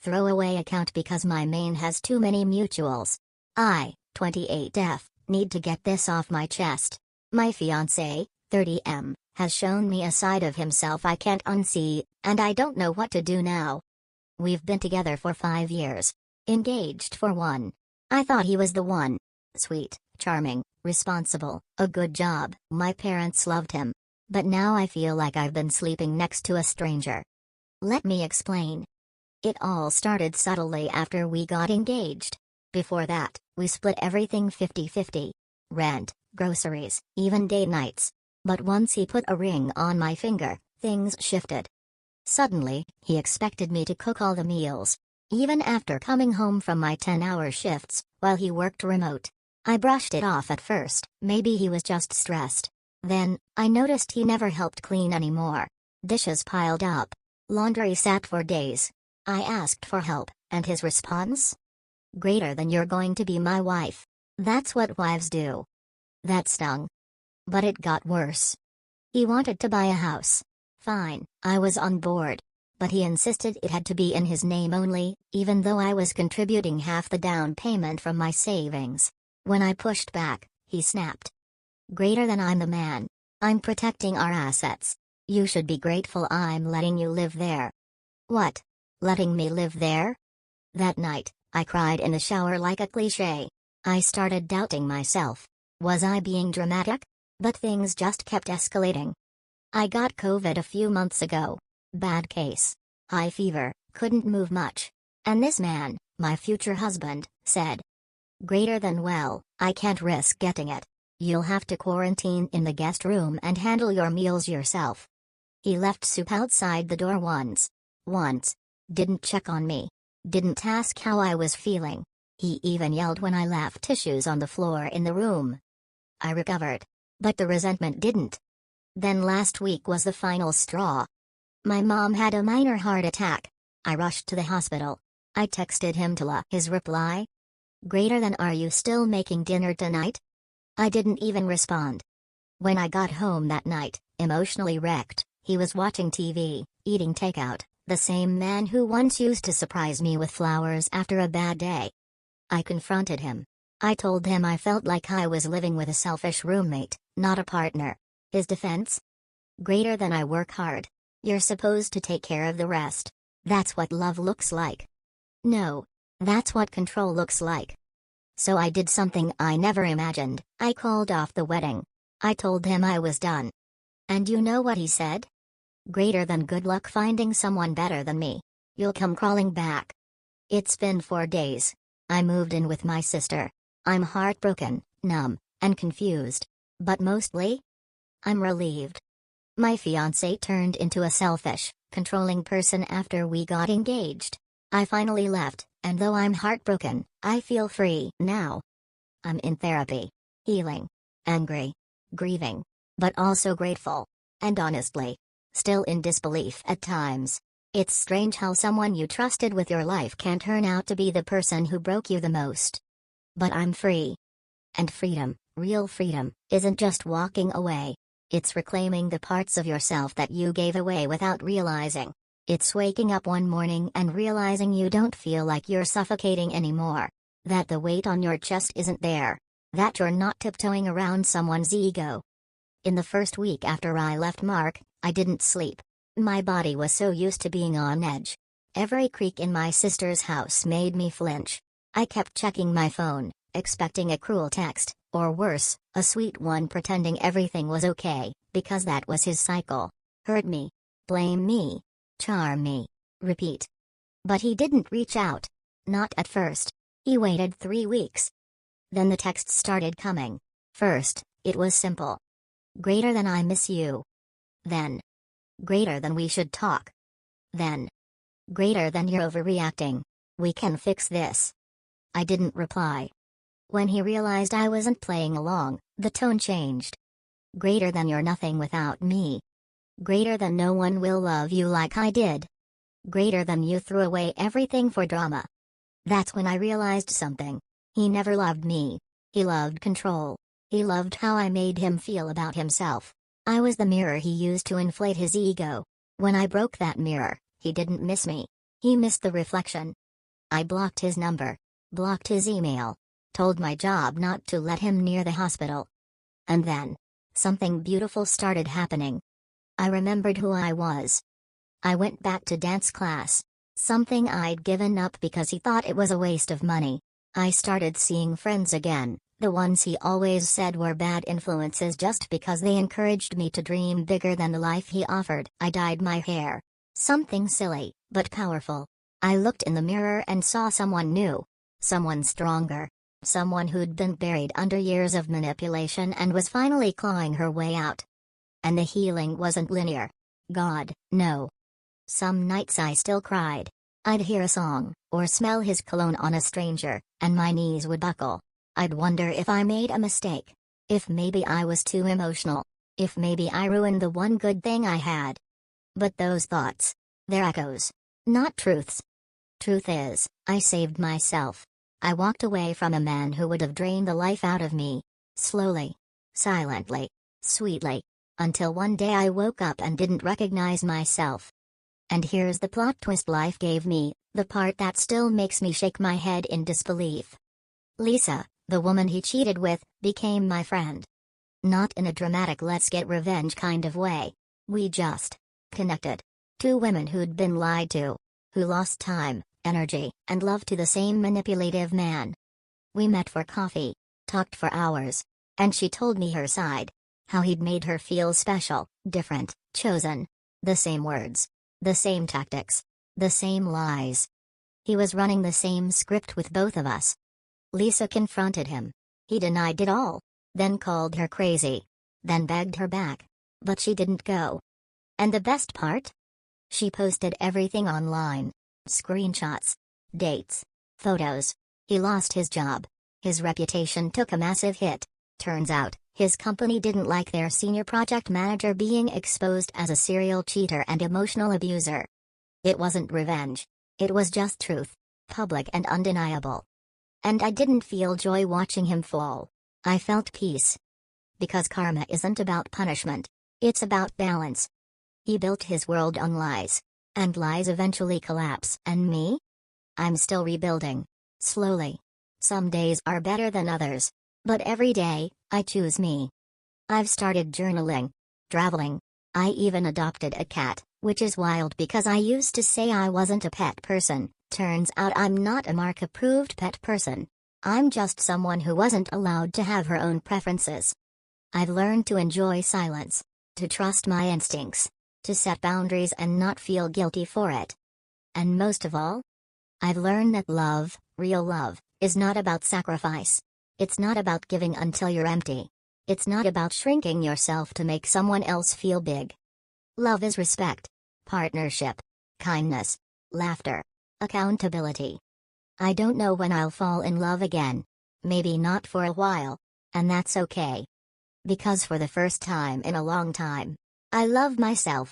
Throwaway account because my main has too many mutuals. I, 28F, need to get this off my chest. My fiancé, 30M, has shown me a side of himself I can't unsee, and I don't know what to do now. We've been together for 5 years. Engaged for 1. I thought he was the one. Sweet, charming, responsible, a good job. My parents loved him. But now I feel like I've been sleeping next to a stranger. Let me explain. It all started subtly after we got engaged. Before that, we split everything 50-50. Rent, groceries, even date nights. But once he put a ring on my finger, things shifted. Suddenly, he expected me to cook all the meals. Even after coming home from my 10-hour shifts, while he worked remote. I brushed it off at first, maybe he was just stressed. Then, I noticed he never helped clean anymore. Dishes piled up. Laundry sat for days. I asked for help, and his response? Greater than you're going to be my wife. That's what wives do. That stung. But it got worse. He wanted to buy a house. Fine, I was on board. But he insisted it had to be in his name only, even though I was contributing half the down payment from my savings. When I pushed back, he snapped. Greater than I'm the man. I'm protecting our assets. You should be grateful I'm letting you live there. What? Letting me live there? That night, I cried in the shower like a cliché. I started doubting myself. Was I being dramatic? But things just kept escalating. I got COVID a few months ago. Bad case. High fever, couldn't move much. And this man, my future husband, said, greater than well, I can't risk getting it. You'll have to quarantine in the guest room and handle your meals yourself. He left soup outside the door once. Didn't check on me. Didn't ask how I was feeling. He even yelled when I left tissues on the floor in the room. I recovered. But the resentment didn't. Then last week was the final straw. My mom had a minor heart attack. I rushed to the hospital. I texted him to his reply. Greater than are you still making dinner tonight? I didn't even respond. When I got home that night, emotionally wrecked, he was watching TV, eating takeout, the same man who once used to surprise me with flowers after a bad day. I confronted him. I told him I felt like I was living with a selfish roommate, not a partner. His defense? Greater than I work hard. You're supposed to take care of the rest. That's what love looks like. No. That's what control looks like. So I did something I never imagined. I called off the wedding. I told him I was done. And you know what he said? Greater than good luck finding someone better than me. You'll come crawling back. It's been 4 days. I moved in with my sister. I'm heartbroken, numb, and confused. But mostly, I'm relieved. My fiancé turned into a selfish, controlling person after we got engaged. I finally left, and though I'm heartbroken, I feel free now. I'm in therapy, healing, angry, grieving, but also grateful, and honestly, still in disbelief at times. It's strange how someone you trusted with your life can turn out to be the person who broke you the most. But I'm free. And freedom, real freedom, isn't just walking away. It's reclaiming the parts of yourself that you gave away without realizing. It's waking up one morning and realizing you don't feel like you're suffocating anymore. That the weight on your chest isn't there. That you're not tiptoeing around someone's ego. In the first week after I left Mark, I didn't sleep. My body was so used to being on edge. Every creak in my sister's house made me flinch. I kept checking my phone, expecting a cruel text, or worse, a sweet one pretending everything was okay, because that was his cycle. Hurt me. Blame me. Charm me. Repeat. But he didn't reach out. Not at first. He waited 3 weeks. Then the texts started coming. First, it was simple. Greater than I miss you. Then. Greater than we should talk. Then. Greater than you're overreacting. We can fix this. I didn't reply. When he realized I wasn't playing along, the tone changed. Greater than you're nothing without me. Greater than no one will love you like I did. Greater than you threw away everything for drama. That's when I realized something. He never loved me. He loved control. He loved how I made him feel about himself. I was the mirror he used to inflate his ego. When I broke that mirror, he didn't miss me. He missed the reflection. I blocked his number, blocked his email, told my job not to let him near the hospital. And then, something beautiful started happening. I remembered who I was. I went back to dance class, something I'd given up because he thought it was a waste of money. I started seeing friends again, the ones he always said were bad influences just because they encouraged me to dream bigger than the life he offered. I dyed my hair. Something silly, but powerful. I looked in the mirror and saw someone new. Someone stronger. Someone who'd been buried under years of manipulation and was finally clawing her way out. And the healing wasn't linear. God, no. Some nights I still cried. I'd hear a song, or smell his cologne on a stranger, and my knees would buckle. I'd wonder if I made a mistake. If maybe I was too emotional. If maybe I ruined the one good thing I had. But those thoughts, they're echoes. Not truths. Truth is, I saved myself. I walked away from a man who would have drained the life out of me. Slowly. Silently. Sweetly. Until one day I woke up and didn't recognize myself. And here's the plot twist life gave me, the part that still makes me shake my head in disbelief. Lisa, the woman he cheated with, became my friend. Not in a dramatic let's get revenge kind of way. We just connected. Two women who'd been lied to. Who lost time, energy, and love to the same manipulative man. We met for coffee. Talked for hours. And she told me her side. How he'd made her feel special, different, chosen. The same words. The same tactics. The same lies. He was running the same script with both of us. Lisa confronted him. He denied it all. Then called her crazy. Then begged her back. But she didn't go. And the best part? She posted everything online. Screenshots. Dates. Photos. He lost his job. His reputation took a massive hit. Turns out, his company didn't like their senior project manager being exposed as a serial cheater and emotional abuser. It wasn't revenge. It was just truth. Public and undeniable. And I didn't feel joy watching him fall. I felt peace. Because karma isn't about punishment. It's about balance. He built his world on lies. And lies eventually collapse. And me? I'm still rebuilding. Slowly. Some days are better than others. But every day, I choose me. I've started journaling. Traveling. I even adopted a cat, which is wild because I used to say I wasn't a pet person. Turns out I'm not a mark-approved pet person. I'm just someone who wasn't allowed to have her own preferences. I've learned to enjoy silence. To trust my instincts. To set boundaries and not feel guilty for it. And most of all, I've learned that love, real love, is not about sacrifice. It's not about giving until you're empty. It's not about shrinking yourself to make someone else feel big. Love is respect, partnership, kindness, laughter, accountability. I don't know when I'll fall in love again. Maybe not for a while. And that's okay. Because for the first time in a long time, I love myself.